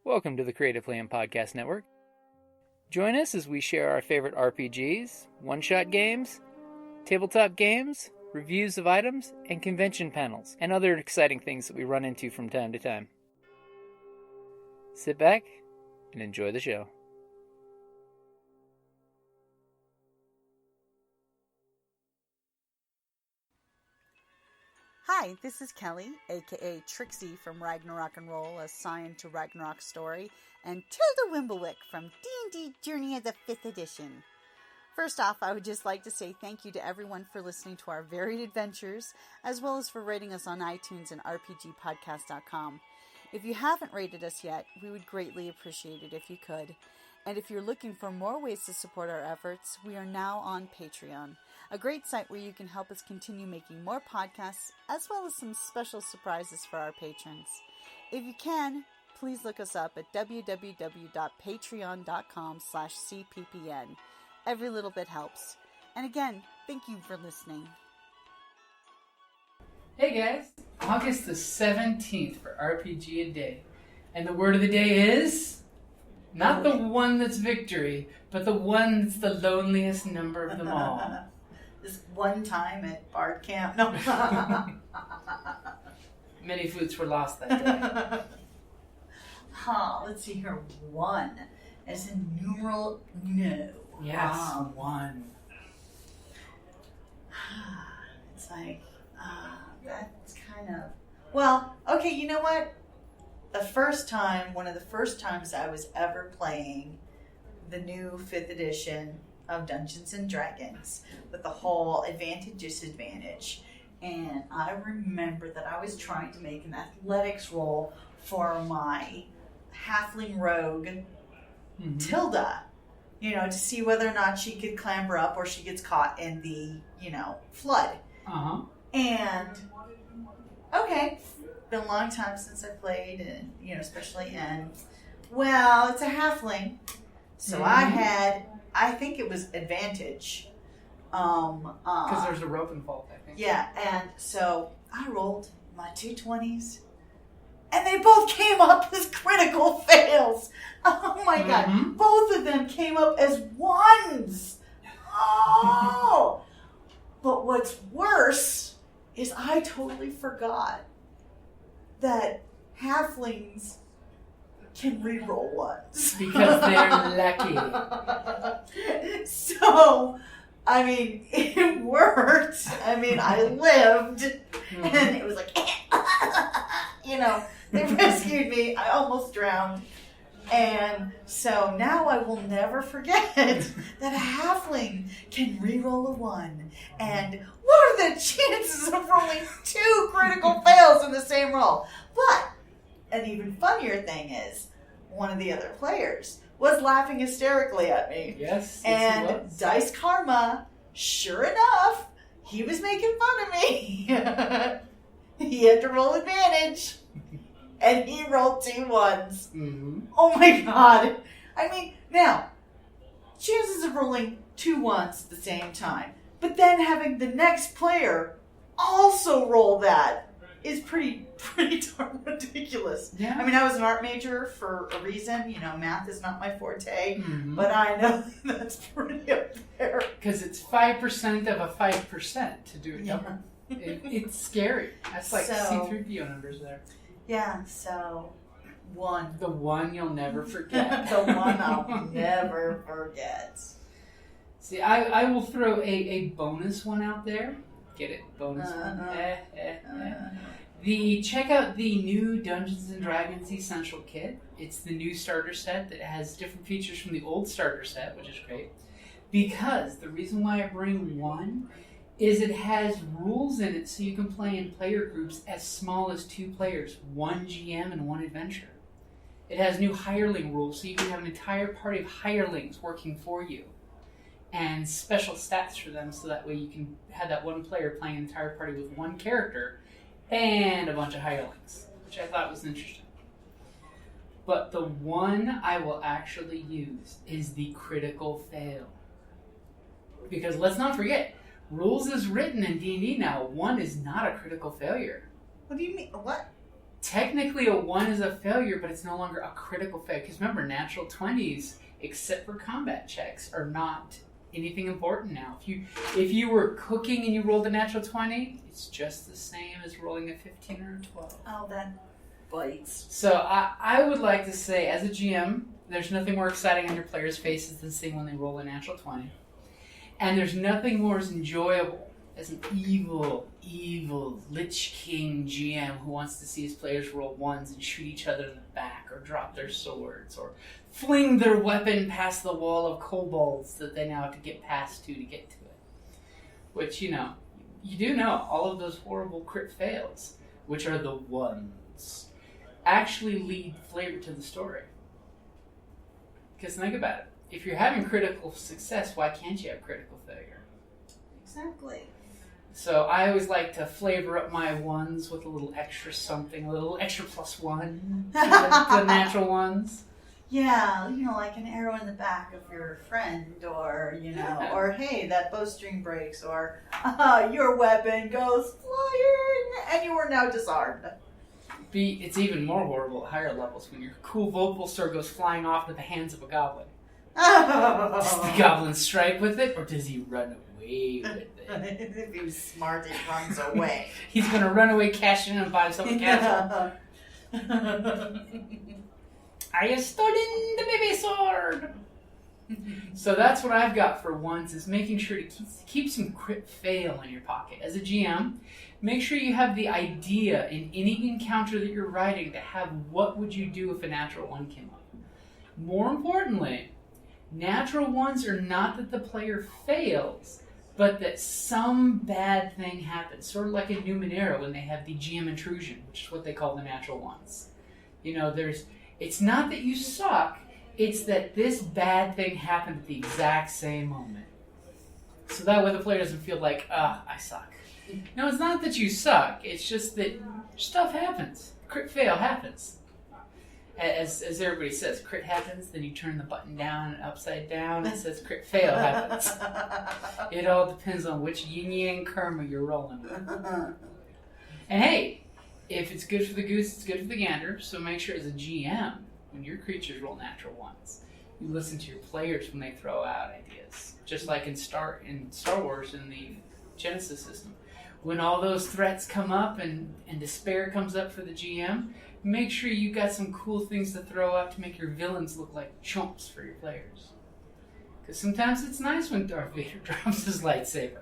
Welcome to the Creative Plan Podcast Network. Join us as we share our favorite RPGs, one-shot games, tabletop games, reviews of items, and convention panels, and other exciting things that we run into from time to time. Sit back and enjoy the show. Hi, this is Kelly, aka Trixie from Ragnarok and Roll, a Sign to Ragnarok story, and Tilda Wimblewick from D&D Journey of the 5th Edition. First off, I would just like to say thank you to everyone for listening to our varied adventures, as well as for rating us on iTunes and RPGpodcast.com. If you haven't rated us yet, we would greatly appreciate it if you could. And if you're looking for more ways to support our efforts, we are now on Patreon, a great site where you can help us continue making more podcasts, as well as some special surprises for our patrons. If you can, please look us up at www.patreon.com/cppn. Every little bit helps. And again, thank you for listening. Hey guys, August the 17th for RPGaDay. And the word of the day is... not the one that's victory, but the one that's the loneliest number of them all. This one time at Bard Camp. No. Many flutes were lost that day. Let's see here. One. As in numeral no. Yes, one. It's like, that's kind of... Well, okay, you know what? One of the first times I was ever playing the new 5th edition of Dungeons and Dragons with the whole advantage disadvantage, and I remember that I was trying to make an athletics roll for my halfling rogue Tilda, to see whether or not she could clamber up or she gets caught in the flood. And okay, been a long time since I played, and especially in, well, it's a halfling, so I think it was advantage, because there's a rope involved, I think. Yeah, and so I rolled my 2 20s, and they both came up as critical fails. Oh my god, both of them came up as ones. Oh, but what's worse is I totally forgot that halflings can reroll ones. Because they're lucky. So, I mean, it worked. I mean, I lived. And it was like, they rescued me. I almost drowned. And so now I will never forget that a halfling can reroll a 1. And what are the chances of rolling 2 critical fails in the same roll? But an even funnier thing is, one of the other players was laughing hysterically at me. Yes, and he was. Dice Karma, sure enough, he was making fun of me. He had to roll advantage. And he rolled 2 1s. Oh my god. I mean, now, chances of rolling 2 1s at the same time, but then having the next player also roll that is pretty darn ridiculous. Yeah. I mean, I was an art major for a reason. Math is not my forte, but I know that's pretty up there. Because it's 5% of a 5% to do it. Yeah. It's scary. That's like C-3PO numbers there. Yeah, so 1. The 1 you'll never forget. The 1 I'll never forget. See, I will throw a bonus one out there. Get it? Bonus one. Check out the new Dungeons and Dragons Essential Kit. It's the new starter set that has different features from the old starter set, which is great. Because the reason why I bring 1 is it has rules in it so you can play in player groups as small as 2 players, 1 GM and 1 adventurer. It has new hireling rules so you can have an entire party of hirelings working for you, and special stats for them so that way you can have that one player playing an entire party with 1 character and a bunch of hirelings, which I thought was interesting. But the one I will actually use is the critical fail. Because let's not forget, rules is written in D&D now. 1 is not a critical failure. What do you mean? What? technically a 1 is a failure, but it's no longer a critical failure. Because remember, natural 20s, except for combat checks, are not anything important now. If you were cooking and you rolled a natural 20, it's just the same as rolling a 15 or a 12. Oh, that bites. So I would like to say, as a GM, there's nothing more exciting on your players' faces than seeing when they roll a natural 20. And there's nothing more as enjoyable as an evil Lich King GM who wants to see his players roll 1s and shoot each other in the back, or drop their swords, or fling their weapon past the wall of kobolds that they now have to get past to get to it. Which, you do know all of those horrible crit fails, which are the 1s, actually lead flavor to the story. Because think about it. If you're having critical success, why can't you have critical failure? Exactly. So I always like to flavor up my 1s with a little extra something, a little extra +1 to the natural 1s. Yeah, like an arrow in the back of your friend, or, or hey, that bowstring breaks, or your weapon goes flying and you are now disarmed. It's even more horrible at higher levels when your cool vocal sword goes flying off into the hands of a goblin. Does the goblin strike with it, or does he run away with it? If he's smart, he runs away. He's going to run away, cash in, and buy himself a castle. I have stolen the baby sword! So that's what I've got for 1s, is making sure to keep some crit fail in your pocket. As a GM, make sure you have the idea in any encounter that you're writing to have what would you do if a natural 1 came up. More importantly, natural 1s are not that the player fails, but that some bad thing happens. Sort of like in Numenera when they have the GM intrusion, which is what they call the natural 1s. It's not that you suck, it's that this bad thing happened at the exact same moment. So that way the player doesn't feel like, I suck. No, it's not that you suck, it's just that stuff happens. Crit fail happens. As everybody says, crit happens, then you turn the button down and upside down, it says crit fail happens. It all depends on which yin-yang karma you're rolling with. And hey, if it's good for the goose, it's good for the gander, so make sure as a GM, when your creatures roll natural 1s, you listen to your players when they throw out ideas. Just like in Star Wars in the Genesis system. When all those threats come up and despair comes up for the GM, make sure you got some cool things to throw up to make your villains look like chumps for your players. Because sometimes it's nice when Darth Vader drops his lightsaber.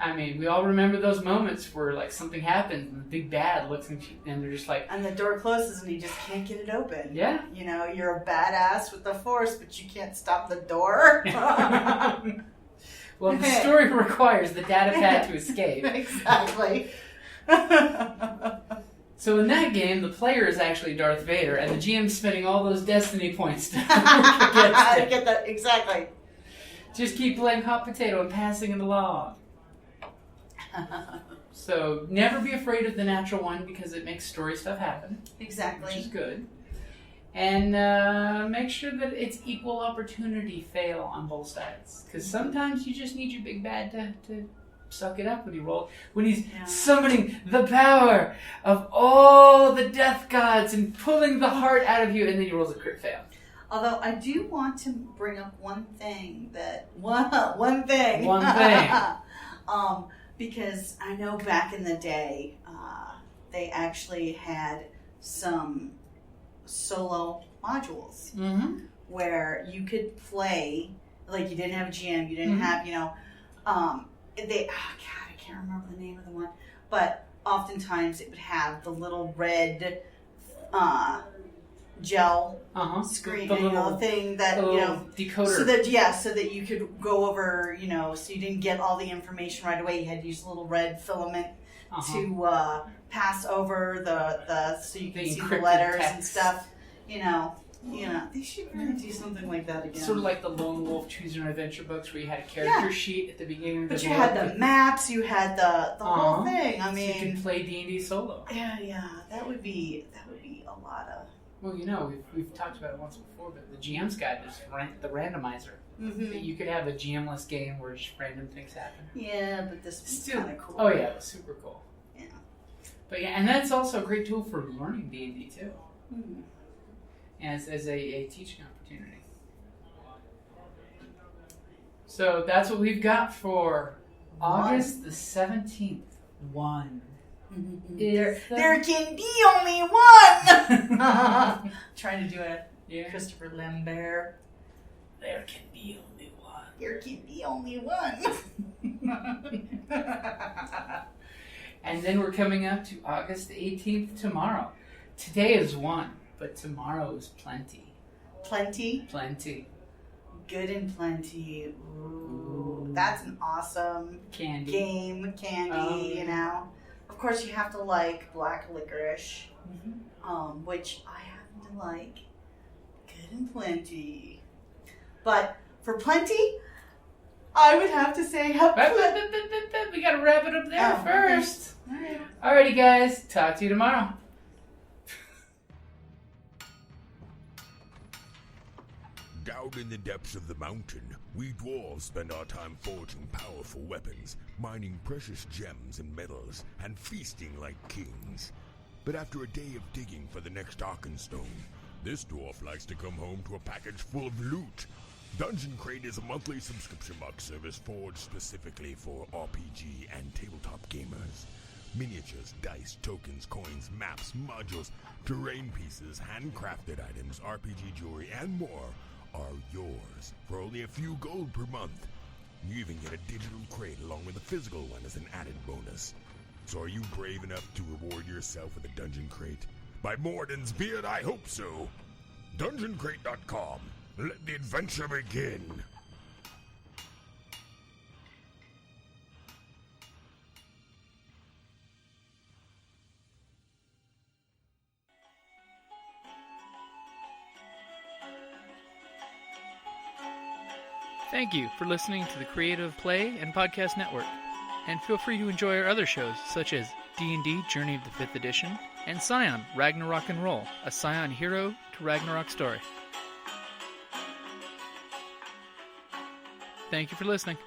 I mean, we all remember those moments where like something happens and the big bad looks at you and they're just like... And the door closes and you just can't get it open. Yeah. You're a badass with the Force, but you can't stop the door. Well, the story requires the data pad to escape. Exactly. So in that game, the player is actually Darth Vader, and the GM's spending all those destiny points to get that. Exactly. Just keep playing hot potato and passing it along. So never be afraid of the natural 1 because it makes story stuff happen. Exactly. Which is good. And make sure that it's equal opportunity fail on both sides. Because sometimes you just need your big bad to suck it up when you roll. When he's summoning the power of all the death gods and pulling the heart out of you, and then he rolls a crit fail. Although I do want to bring up one thing. Because I know back in the day, they actually had some solo modules where you could play, like you didn't have a GM, you didn't have, I can't remember the name of the one, but oftentimes it would have the little red gel screen, thing that decoder. So that you could go over, so you didn't get all the information right away. You had to use a little red filament to pass over the so you can see the letters and stuff. They should really do something like that again. Sort of like the Lone Wolf Choose Your Own Adventure books, where you had a character sheet at the beginning of the book. But you had the maps, you had the whole thing. I mean, so you can play D&D solo. Yeah, that would be a lot of. Well, we've talked about it once before, but the GM's Guide is the randomizer. You could have a GM-less game where just random things happen. Yeah, but this was kind of cool. Oh yeah, it was super cool. Yeah. But yeah, and that's also a great tool for learning D&D too, Hmm. as a teaching opportunity. So that's what we've got for August the 17th. One. There can be only one! Trying to do a Christopher Lambert. There can be only one. There can be only one. And then we're coming up to August 18th tomorrow. Today is one, but tomorrow is plenty. Plenty? Plenty. Good and plenty. Ooh, that's an awesome Candy. game, candy, you know. Of course, you have to like black licorice, which I happen to like. Good and plenty. But for plenty, I would have to say... We gotta wrap it up there first. Okay. Alrighty, guys. Talk to you tomorrow. Down in the depths of the mountain, we dwarves spend our time forging powerful weapons, mining precious gems and metals, and feasting like kings. But after a day of digging for the next Arkenstone, this dwarf likes to come home to a package full of loot. Dungeon Crate is a monthly subscription box service forged specifically for RPG and tabletop gamers. Miniatures, dice, tokens, coins, maps, modules, terrain pieces, handcrafted items, RPG jewelry, and more are yours for only a few gold per month. You even get a digital crate along with a physical one as an added bonus. So are you brave enough to reward yourself with a Dungeon Crate? By Morden's beard, I hope so. DungeonCrate.com. Let the adventure begin. Thank you for listening to the Creative Play and Podcast Network. And feel free to enjoy our other shows, such as D&D Journey of the 5th Edition and Scion Ragnarok and Roll, a Scion hero to Ragnarok story. Thank you for listening.